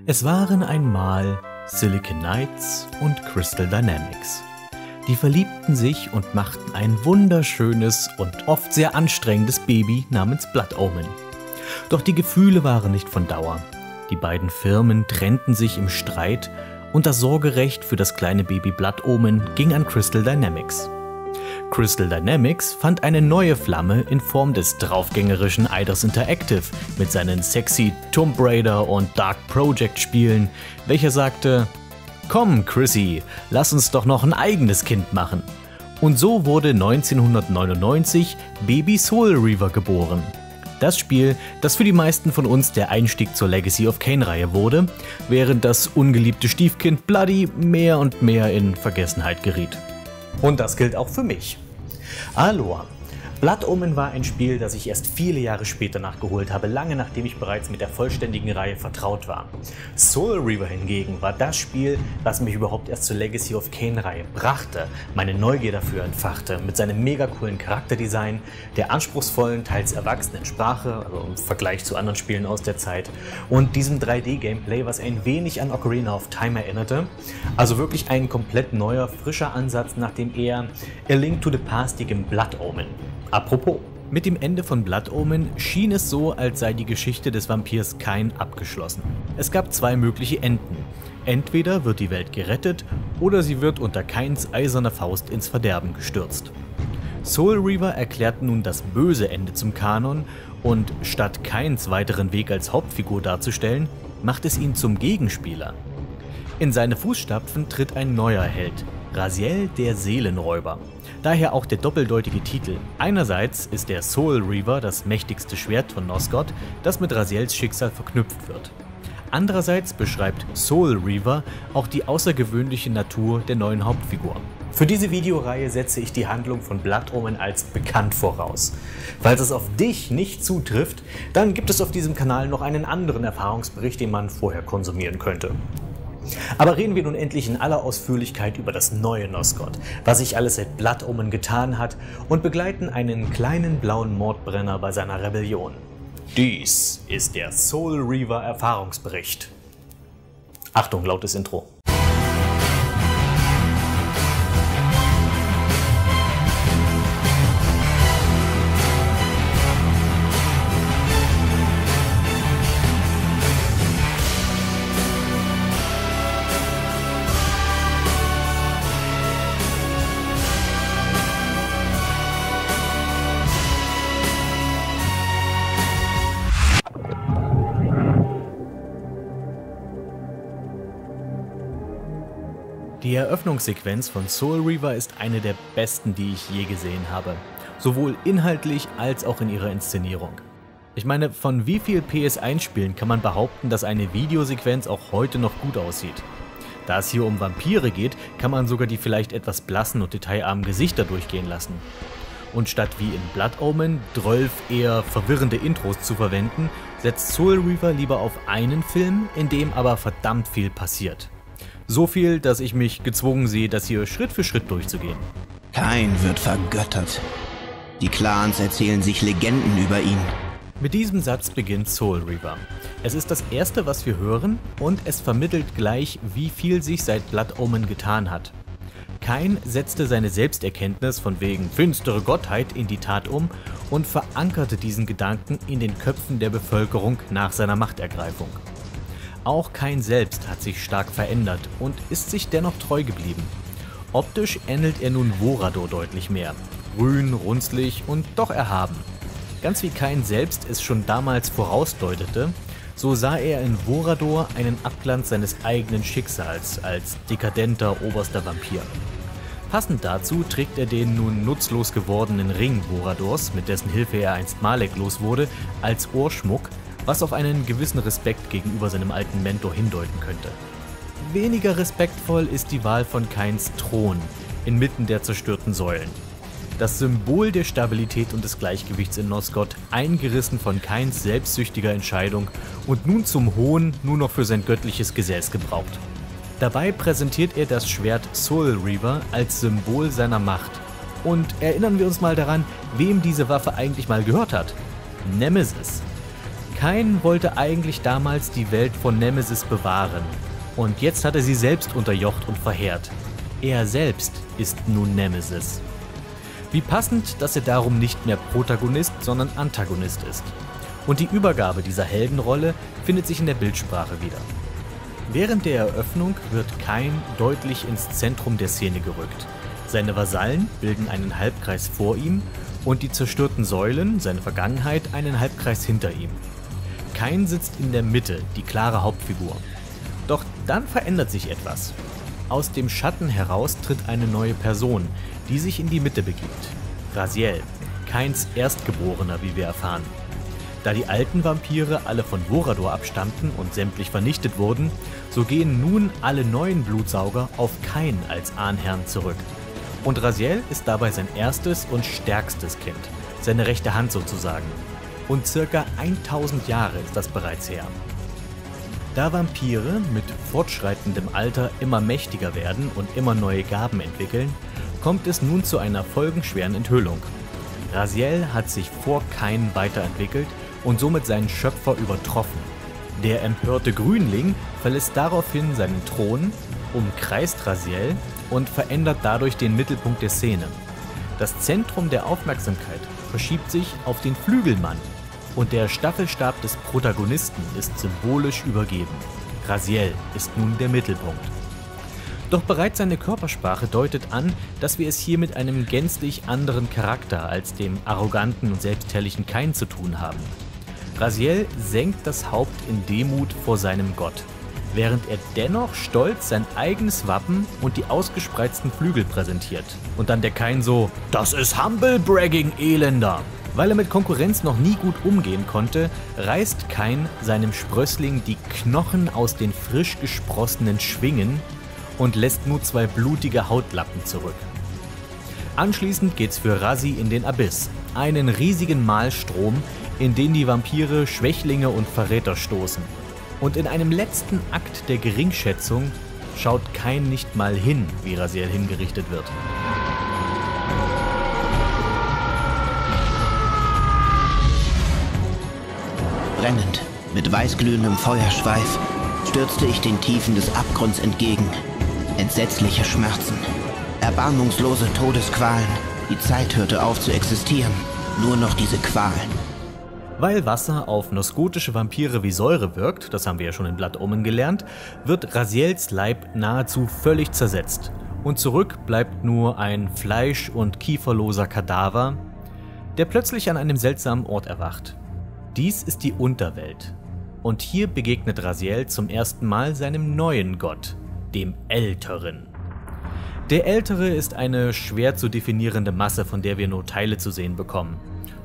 Es waren einmal Silicon Knights und Crystal Dynamics. Die verliebten sich und machten ein wunderschönes und oft sehr anstrengendes Baby namens Blood Omen. Doch die Gefühle waren nicht von Dauer. Die beiden Firmen trennten sich im Streit und das Sorgerecht für das kleine Baby Blood Omen ging an Crystal Dynamics. Crystal Dynamics fand eine neue Flamme in Form des draufgängerischen Eidos Interactive mit seinen sexy Tomb Raider und Dark Project Spielen, welcher sagte: „Komm Chrissy, lass uns doch noch ein eigenes Kind machen." Und so wurde 1999 Baby Soul Reaver geboren. Das Spiel, das für die meisten von uns der Einstieg zur Legacy of Kain-Reihe wurde, während das ungeliebte Stiefkind Bloody mehr und mehr in Vergessenheit geriet. Und das gilt auch für mich. Aloha. Blood Omen war ein Spiel, das ich erst viele Jahre später nachgeholt habe, lange nachdem ich bereits mit der vollständigen Reihe vertraut war. Soul Reaver hingegen war das Spiel, was mich überhaupt erst zur Legacy of Kain-Reihe brachte, meine Neugier dafür entfachte, mit seinem mega coolen Charakterdesign, der anspruchsvollen, teils erwachsenen Sprache, also im Vergleich zu anderen Spielen aus der Zeit, und diesem 3D-Gameplay, was ein wenig an Ocarina of Time erinnerte. Also wirklich ein komplett neuer, frischer Ansatz nach dem eher A Link to the Past-igen Blood Omen. Apropos, mit dem Ende von Blood Omen schien es so, als sei die Geschichte des Vampirs Kain abgeschlossen. Es gab zwei mögliche Enden. Entweder wird die Welt gerettet oder sie wird unter Kains eiserner Faust ins Verderben gestürzt. Soul Reaver erklärt nun das böse Ende zum Kanon und statt Kains weiteren Weg als Hauptfigur darzustellen, macht es ihn zum Gegenspieler. In seine Fußstapfen tritt ein neuer Held, Raziel der Seelenräuber. Daher auch der doppeldeutige Titel. Einerseits ist der Soul Reaver das mächtigste Schwert von Nosgoth, das mit Raziels Schicksal verknüpft wird. Andererseits beschreibt Soul Reaver auch die außergewöhnliche Natur der neuen Hauptfigur. Für diese Videoreihe setze ich die Handlung von Blood Omen als bekannt voraus. Falls es auf dich nicht zutrifft, dann gibt es auf diesem Kanal noch einen anderen Erfahrungsbericht, den man vorher konsumieren könnte. Aber reden wir nun endlich in aller Ausführlichkeit über das neue Nosgoth, was sich alles seit Blood Omen getan hat, und begleiten einen kleinen blauen Mordbrenner bei seiner Rebellion. Dies ist der Soul Reaver Erfahrungsbericht. Achtung, lautes Intro. Die Eröffnungssequenz von Soul Reaver ist eine der besten, die ich je gesehen habe. Sowohl inhaltlich als auch in ihrer Inszenierung. Ich meine, von wie viel PS1-Spielen kann man behaupten, dass eine Videosequenz auch heute noch gut aussieht? Da es hier um Vampire geht, kann man sogar die vielleicht etwas blassen und detailarmen Gesichter durchgehen lassen. Und statt wie in Blood Omen 12 eher verwirrende Intros zu verwenden, setzt Soul Reaver lieber auf einen Film, in dem aber verdammt viel passiert. So viel, dass ich mich gezwungen sehe, das hier Schritt für Schritt durchzugehen. Kain wird vergöttert. Die Clans erzählen sich Legenden über ihn. Mit diesem Satz beginnt Soul Reaver. Es ist das erste, was wir hören, und es vermittelt gleich, wie viel sich seit Blood Omen getan hat. Kain setzte seine Selbsterkenntnis von wegen finstere Gottheit in die Tat um und verankerte diesen Gedanken in den Köpfen der Bevölkerung nach seiner Machtergreifung. Auch Kain selbst hat sich stark verändert und ist sich dennoch treu geblieben. Optisch ähnelt er nun Vorador deutlich mehr. Grün, runzlig und doch erhaben. Ganz wie Kain selbst es schon damals vorausdeutete, so sah er in Vorador einen Abglanz seines eigenen Schicksals als dekadenter oberster Vampir. Passend dazu trägt er den nun nutzlos gewordenen Ring Voradors, mit dessen Hilfe er einst Malek los wurde, als Ohrschmuck, was auf einen gewissen Respekt gegenüber seinem alten Mentor hindeuten könnte. Weniger respektvoll ist die Wahl von Kains Thron inmitten der zerstörten Säulen. Das Symbol der Stabilität und des Gleichgewichts in Nosgoth, eingerissen von Kains selbstsüchtiger Entscheidung und nun zum Hohn nur noch für sein göttliches Gesäß gebraucht. Dabei präsentiert er das Schwert Soul Reaver als Symbol seiner Macht. Und erinnern wir uns mal daran, wem diese Waffe eigentlich mal gehört hat. Nemesis. Kain wollte eigentlich damals die Welt von Nemesis bewahren. Und jetzt hat er sie selbst unterjocht und verheert. Er selbst ist nun Nemesis. Wie passend, dass er darum nicht mehr Protagonist, sondern Antagonist ist. Und die Übergabe dieser Heldenrolle findet sich in der Bildsprache wieder. Während der Eröffnung wird Kain deutlich ins Zentrum der Szene gerückt. Seine Vasallen bilden einen Halbkreis vor ihm und die zerstörten Säulen, seine Vergangenheit, einen Halbkreis hinter ihm. Kain sitzt in der Mitte, die klare Hauptfigur. Doch dann verändert sich etwas. Aus dem Schatten heraus tritt eine neue Person, die sich in die Mitte begibt. Raziel, Kains Erstgeborener, wie wir erfahren. Da die alten Vampire alle von Vorador abstammten und sämtlich vernichtet wurden, so gehen nun alle neuen Blutsauger auf Kain als Ahnherrn zurück. Und Raziel ist dabei sein erstes und stärkstes Kind, seine rechte Hand sozusagen. Und circa 1000 Jahre ist das bereits her. Da Vampire mit fortschreitendem Alter immer mächtiger werden und immer neue Gaben entwickeln, kommt es nun zu einer folgenschweren Enthüllung. Raziel hat sich vor Kain weiterentwickelt und somit seinen Schöpfer übertroffen. Der empörte Grünling verlässt daraufhin seinen Thron, umkreist Raziel und verändert dadurch den Mittelpunkt der Szene. Das Zentrum der Aufmerksamkeit verschiebt sich auf den Flügelmann und der Staffelstab des Protagonisten ist symbolisch übergeben. Raziel ist nun der Mittelpunkt. Doch bereits seine Körpersprache deutet an, dass wir es hier mit einem gänzlich anderen Charakter als dem arroganten und selbstherrlichen Kain zu tun haben. Raziel senkt das Haupt in Demut vor seinem Gott, während er dennoch stolz sein eigenes Wappen und die ausgespreizten Flügel präsentiert. Und dann der Kain so: „Das ist Humble Bragging, Elender!" Weil er mit Konkurrenz noch nie gut umgehen konnte, reißt Kain seinem Sprössling die Knochen aus den frisch gesprossenen Schwingen und lässt nur 2 blutige Hautlappen zurück. Anschließend geht's für Razi in den Abyss, einen riesigen Mahlstrom, in den die Vampire Schwächlinge und Verräter stoßen. Und in einem letzten Akt der Geringschätzung schaut Kain nicht mal hin, wie Raziel hingerichtet wird. Brennend, mit weißglühendem Feuerschweif, stürzte ich den Tiefen des Abgrunds entgegen. Entsetzliche Schmerzen, erbarmungslose Todesqualen, die Zeit hörte auf zu existieren, nur noch diese Qualen. Weil Wasser auf nosgotische Vampire wie Säure wirkt, das haben wir ja schon in Blood Omen gelernt, wird Raziels Leib nahezu völlig zersetzt. Und zurück bleibt nur ein fleisch- und kieferloser Kadaver, der plötzlich an einem seltsamen Ort erwacht. Dies ist die Unterwelt. Und hier begegnet Raziel zum ersten Mal seinem neuen Gott, dem Älteren. Der Ältere ist eine schwer zu definierende Masse, von der wir nur Teile zu sehen bekommen.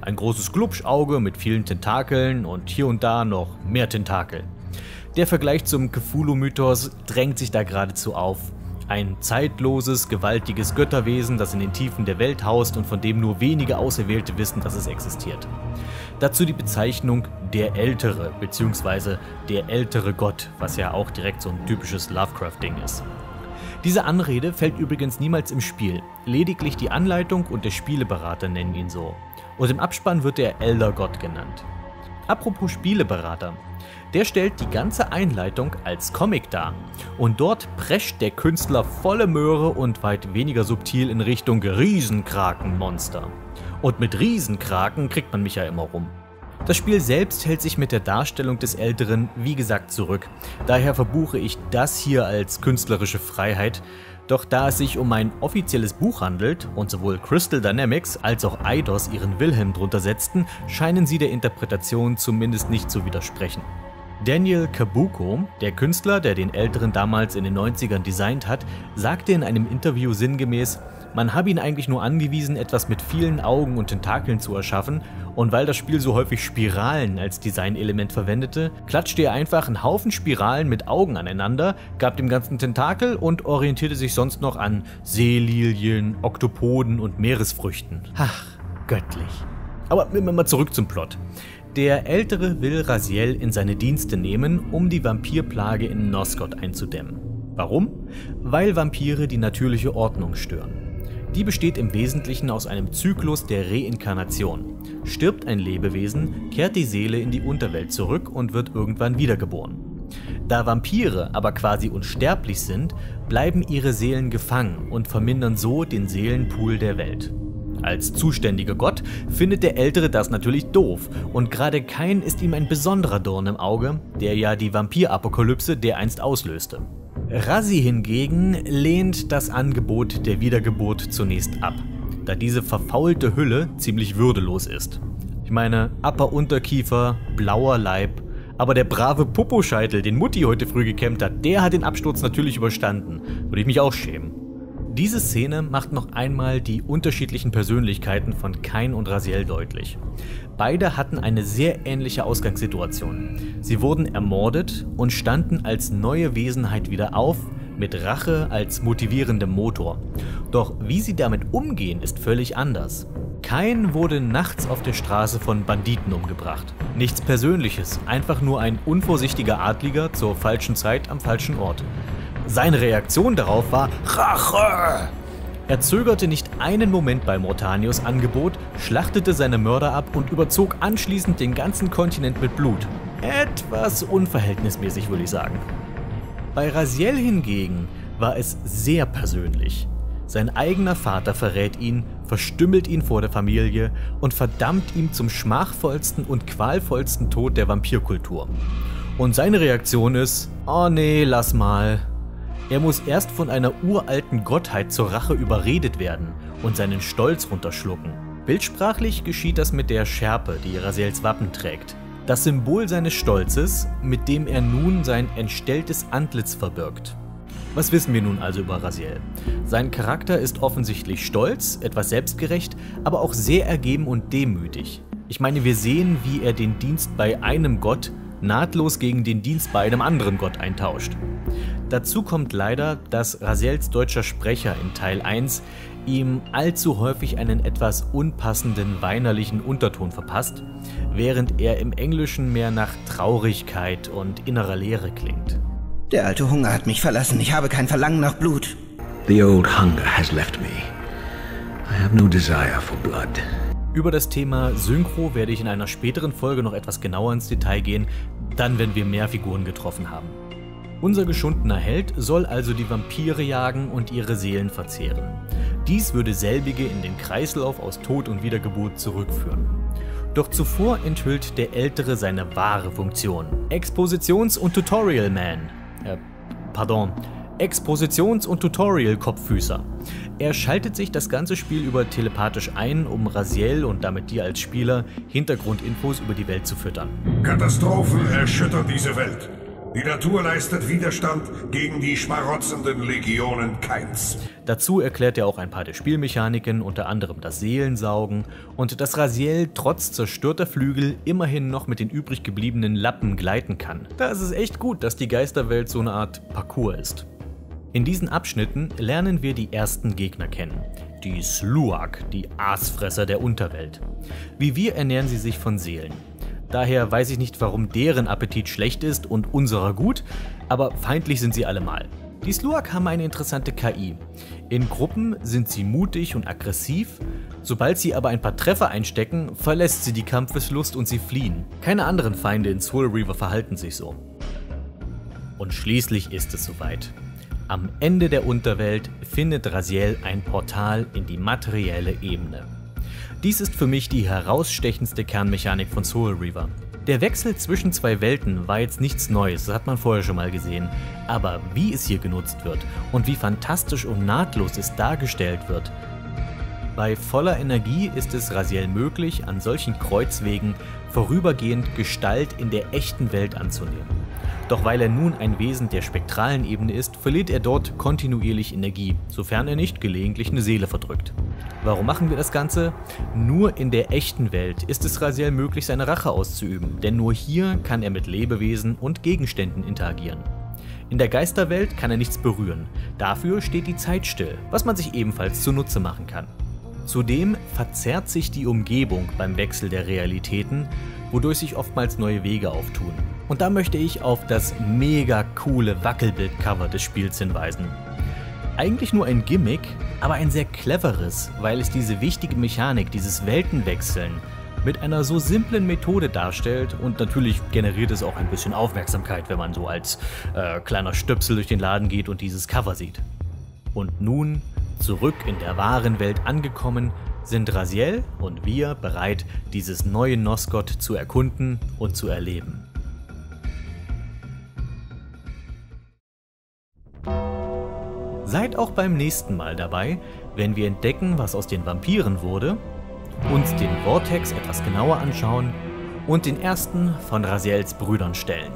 Ein großes Glubschauge mit vielen Tentakeln und hier und da noch mehr Tentakel. Der Vergleich zum Cthulhu-Mythos drängt sich da geradezu auf. Ein zeitloses, gewaltiges Götterwesen, das in den Tiefen der Welt haust und von dem nur wenige Auserwählte wissen, dass es existiert. Dazu die Bezeichnung der Ältere bzw. der ältere Gott, was ja auch direkt so ein typisches Lovecraft-Ding ist. Diese Anrede fällt übrigens niemals im Spiel, lediglich die Anleitung und der Spieleberater nennen ihn so. Und im Abspann wird er Elder Gott genannt. Apropos Spieleberater, der stellt die ganze Einleitung als Comic dar und dort prescht der Künstler volle Möhre und weit weniger subtil in Richtung Riesenkrakenmonster. Und mit Riesenkraken kriegt man mich ja immer rum. Das Spiel selbst hält sich mit der Darstellung des Älteren wie gesagt zurück, daher verbuche ich das hier als künstlerische Freiheit. Doch da es sich um ein offizielles Buch handelt und sowohl Crystal Dynamics als auch Eidos ihren Wilhelm drunter setzten, scheinen sie der Interpretation zumindest nicht zu widersprechen. Daniel Cabuco, der Künstler, der den Älteren damals in den 90ern designt hat, sagte in einem Interview sinngemäß, man habe ihn eigentlich nur angewiesen, etwas mit vielen Augen und Tentakeln zu erschaffen, und weil das Spiel so häufig Spiralen als Designelement verwendete, klatschte er einfach einen Haufen Spiralen mit Augen aneinander, gab dem ganzen Tentakel und orientierte sich sonst noch an Seelilien, Oktopoden und Meeresfrüchten. Ach, göttlich. Aber mal zurück zum Plot. Der Ältere will Raziel in seine Dienste nehmen, um die Vampirplage in Nosgoth einzudämmen. Warum? Weil Vampire die natürliche Ordnung stören. Die besteht im Wesentlichen aus einem Zyklus der Reinkarnation. Stirbt ein Lebewesen, kehrt die Seele in die Unterwelt zurück und wird irgendwann wiedergeboren. Da Vampire aber quasi unsterblich sind, bleiben ihre Seelen gefangen und vermindern so den Seelenpool der Welt. Als zuständiger Gott findet der Ältere das natürlich doof und gerade Kain ist ihm ein besonderer Dorn im Auge, der ja die Vampirapokalypse dereinst auslöste. Razi hingegen lehnt das Angebot der Wiedergeburt zunächst ab, da diese verfaulte Hülle ziemlich würdelos ist. Ich meine, Upper-Unterkiefer, blauer Leib, aber der brave Poposcheitel, den Mutti heute früh gekämmt hat, der hat den Absturz natürlich überstanden. Würde ich mich auch schämen. Diese Szene macht noch einmal die unterschiedlichen Persönlichkeiten von Kain und Raziel deutlich. Beide hatten eine sehr ähnliche Ausgangssituation. Sie wurden ermordet und standen als neue Wesenheit wieder auf, mit Rache als motivierendem Motor. Doch wie sie damit umgehen, ist völlig anders. Kain wurde nachts auf der Straße von Banditen umgebracht. Nichts Persönliches, einfach nur ein unvorsichtiger Adliger zur falschen Zeit am falschen Ort. Seine Reaktion darauf war Rache! Er zögerte nicht einen Moment bei Mortanius Angebot, schlachtete seine Mörder ab und überzog anschließend den ganzen Kontinent mit Blut. Etwas unverhältnismäßig, würde ich sagen. Bei Raziel hingegen war es sehr persönlich. Sein eigener Vater verrät ihn, verstümmelt ihn vor der Familie und verdammt ihn zum schmachvollsten und qualvollsten Tod der Vampirkultur. Und seine Reaktion ist, oh nee, lass mal. Er muss erst von einer uralten Gottheit zur Rache überredet werden und seinen Stolz runterschlucken. Bildsprachlich geschieht das mit der Schärpe, die Raziels Wappen trägt. Das Symbol seines Stolzes, mit dem er nun sein entstelltes Antlitz verbirgt. Was wissen wir nun also über Raziel? Sein Charakter ist offensichtlich stolz, etwas selbstgerecht, aber auch sehr ergeben und demütig. Ich meine, wir sehen, wie er den Dienst bei einem Gott nahtlos gegen den Dienst bei einem anderen Gott eintauscht. Dazu kommt leider, dass Raziels deutscher Sprecher in Teil 1 ihm allzu häufig einen etwas unpassenden weinerlichen Unterton verpasst, während er im Englischen mehr nach Traurigkeit und innerer Leere klingt. Der alte Hunger hat mich verlassen. Ich habe kein Verlangen nach Blut. The old hunger has left me. I have no desire for blood. Über das Thema Synchro werde ich in einer späteren Folge noch etwas genauer ins Detail gehen, dann wenn wir mehr Figuren getroffen haben. Unser geschundener Held soll also die Vampire jagen und ihre Seelen verzehren. Dies würde selbige in den Kreislauf aus Tod und Wiedergeburt zurückführen. Doch zuvor enthüllt der Ältere seine wahre Funktion. Expositions- und Tutorial-Man. Expositions- und Tutorial-Kopffüßer. Er schaltet sich das ganze Spiel über telepathisch ein, um Raziel und damit dir als Spieler Hintergrundinfos über die Welt zu füttern. Katastrophen erschüttern diese Welt. Die Natur leistet Widerstand gegen die schmarotzenden Legionen Kains. Dazu erklärt er auch ein paar der Spielmechaniken, unter anderem das Seelensaugen und dass Raziel trotz zerstörter Flügel immerhin noch mit den übrig gebliebenen Lappen gleiten kann. Da ist es echt gut, dass die Geisterwelt so eine Art Parcours ist. In diesen Abschnitten lernen wir die ersten Gegner kennen. Die Sluag, die Aasfresser der Unterwelt. Wie wir ernähren sie sich von Seelen. Daher weiß ich nicht, warum deren Appetit schlecht ist und unserer gut, aber feindlich sind sie allemal. Die Sluag haben eine interessante KI. In Gruppen sind sie mutig und aggressiv, sobald sie aber ein paar Treffer einstecken, verlässt sie die Kampfeslust und sie fliehen. Keine anderen Feinde in Soul Reaver verhalten sich so. Und schließlich ist es soweit. Am Ende der Unterwelt findet Raziel ein Portal in die materielle Ebene. Dies ist für mich die herausstechendste Kernmechanik von Soul Reaver. Der Wechsel zwischen zwei Welten war jetzt nichts Neues, das hat man vorher schon mal gesehen. Aber wie es hier genutzt wird und wie fantastisch und nahtlos es dargestellt wird. Bei voller Energie ist es Raziel möglich, an solchen Kreuzwegen vorübergehend Gestalt in der echten Welt anzunehmen. Doch weil er nun ein Wesen der spektralen Ebene ist, verliert er dort kontinuierlich Energie, sofern er nicht gelegentlich eine Seele verdrückt. Warum machen wir das Ganze? Nur in der echten Welt ist es Raziel möglich, seine Rache auszuüben, denn nur hier kann er mit Lebewesen und Gegenständen interagieren. In der Geisterwelt kann er nichts berühren, dafür steht die Zeit still, was man sich ebenfalls zunutze machen kann. Zudem verzerrt sich die Umgebung beim Wechsel der Realitäten, wodurch sich oftmals neue Wege auftun. Und da möchte ich auf das mega coole Wackelbildcover des Spiels hinweisen. Eigentlich nur ein Gimmick, aber ein sehr cleveres, weil es diese wichtige Mechanik, dieses Weltenwechseln, mit einer so simplen Methode darstellt und natürlich generiert es auch ein bisschen Aufmerksamkeit, wenn man so als kleiner Stöpsel durch den Laden geht und dieses Cover sieht. Und nun, zurück in der wahren Welt angekommen, sind Raziel und wir bereit, dieses neue Nosgoth zu erkunden und zu erleben. Seid auch beim nächsten Mal dabei, wenn wir entdecken, was aus den Vampiren wurde, uns den Vortex etwas genauer anschauen und den ersten von Raziels Brüdern stellen.